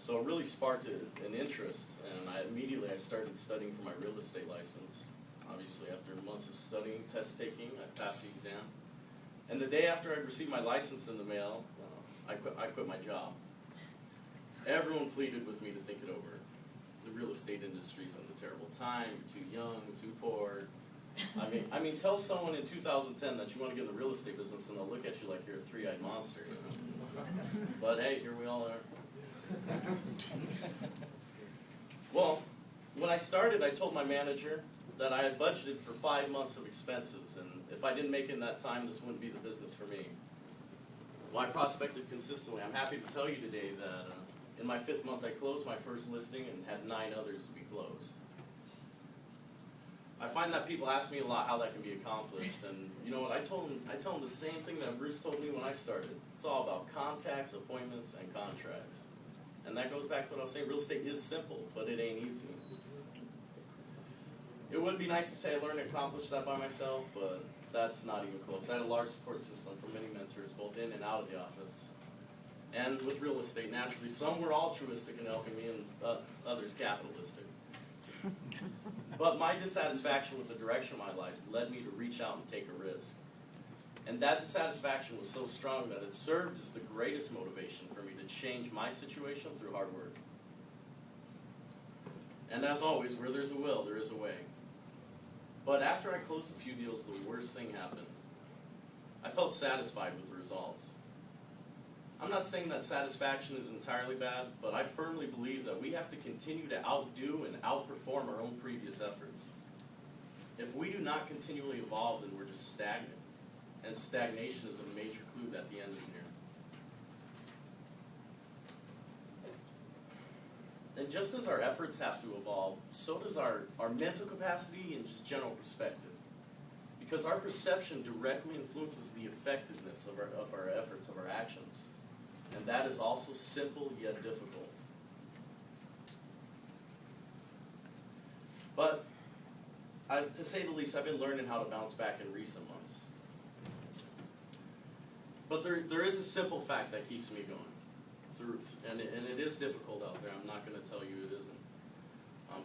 So it really sparked an interest, and I started studying for my real estate license. Obviously, after months of studying, test taking, I passed the exam. And the day after I received my license in the mail, I quit my job. Everyone pleaded with me to think it over. The real estate industry's in a terrible time. You're too young, too poor. I mean, tell someone in 2010 that you want to get in the real estate business, and they'll look at you like you're a three-eyed monster. You know? But hey, here we all are. Well, when I started, I told my manager that I had budgeted for 5 months of expenses, and if I didn't make it in that time, this wouldn't be the business for me. Well, I prospected consistently. I'm happy to tell you today that in my 5th month, I closed my first listing and had 9 others to be closed. I find that people ask me a lot how that can be accomplished, and you know what, I tell them the same thing that Bruce told me when I started. It's all about contacts, appointments, and contracts. And that goes back to what I was saying, real estate is simple, but it ain't easy. It would be nice to say I learned and accomplished that by myself, but that's not even close. I had a large support system from many mentors, both in and out of the office. And with real estate, naturally, some were altruistic in helping me, and others capitalistic. But my dissatisfaction with the direction of my life led me to reach out and take a risk. And that dissatisfaction was so strong that it served as the greatest motivation for me to change my situation through hard work. And as always, where there's a will, there is a way. But after I closed a few deals, the worst thing happened. I felt satisfied with the results. I'm not saying that satisfaction is entirely bad, but I firmly believe that we have to continue to outdo and outperform our own previous efforts. If we do not continually evolve, then we're just stagnant. And stagnation is a major clue that the end is near. And just as our efforts have to evolve, so does our mental capacity and just general perspective. Because our perception directly influences the effectiveness of our efforts, of our actions. And that is also simple yet difficult. But to say the least, I've been learning how to bounce back in recent months. But there is a simple fact that keeps me going. And it is difficult out there. I'm not going to tell you it isn't.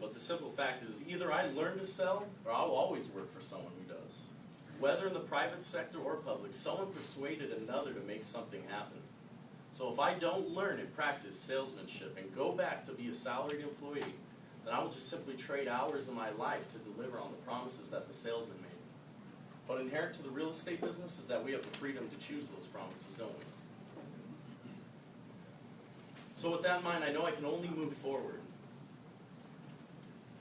But the simple fact is either I learn to sell or I'll always work for someone who does. Whether in the private sector or public, someone persuaded another to make something happen. So if I don't learn and practice salesmanship and go back to be a salaried employee, then I will just simply trade hours of my life to deliver on the promises that the salesman made. But inherent to the real estate business is that we have the freedom to choose those promises, don't we? So with that in mind, I know I can only move forward.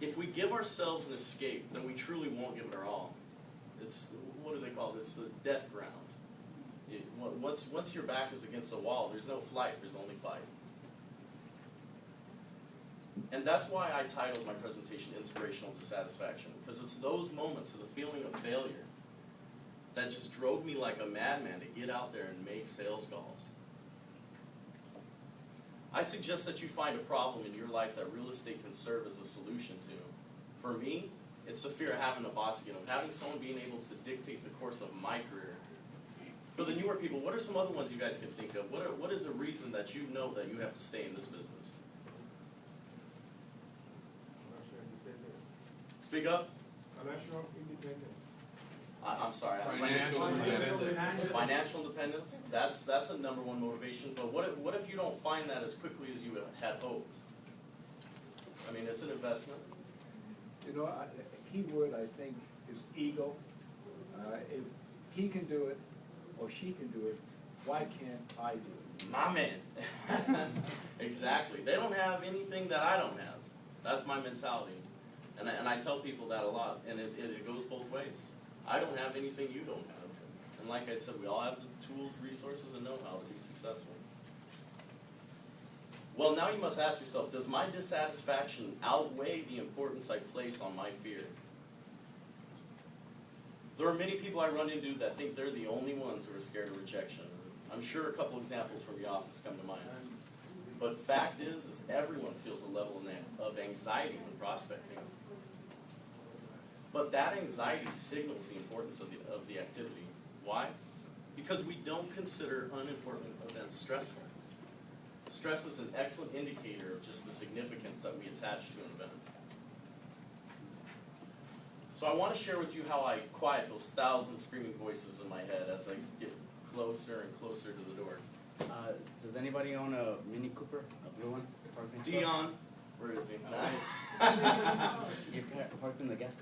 If we give ourselves an escape, then we truly won't give it our all. It's, what do they call it? It's the death ground. Once your back is against the wall, there's no flight, there's only fight. And that's why I titled my presentation Inspirational Dissatisfaction, because it's those moments of the feeling of failure that just drove me like a madman to get out there and make sales calls. I suggest that you find a problem in your life that real estate can serve as a solution to. For me, it's the fear of having a boss again, of having someone being able to dictate the course of my career. For the newer people, what are some other ones you guys can think of? What is a reason that you know that you have to stay in this business? Financial independence. Speak up. Financial independence. I'm sorry. Financial independence. Financial independence. That's a number one motivation. But what if you don't find that as quickly as you had hoped? I mean, it's an investment. You know, a key word I think is ego. If he can do it or she can do it, why can't I do it? My man. Exactly. They don't have anything that I don't have. That's my mentality. And I tell people that a lot, and it goes both ways. I don't have anything you don't have. And like I said, we all have the tools, resources, and know-how to be successful. Well, now you must ask yourself, does my dissatisfaction outweigh the importance I place on my fear? There are many people I run into that think they're the only ones who are scared of rejection. I'm sure a couple examples from the office come to mind. But fact is everyone feels a level of anxiety when prospecting. But that anxiety signals the importance of the activity. Why? Because we don't consider unimportant events stressful. Stress is an excellent indicator of just the significance that we attach to an event. So I want to share with you how I quiet those 1,000 screaming voices in my head as I get closer and closer to the door. Does anybody own a Mini Cooper, a blue one? Parked in- Dion, where is he? Nice. You're parked in the gas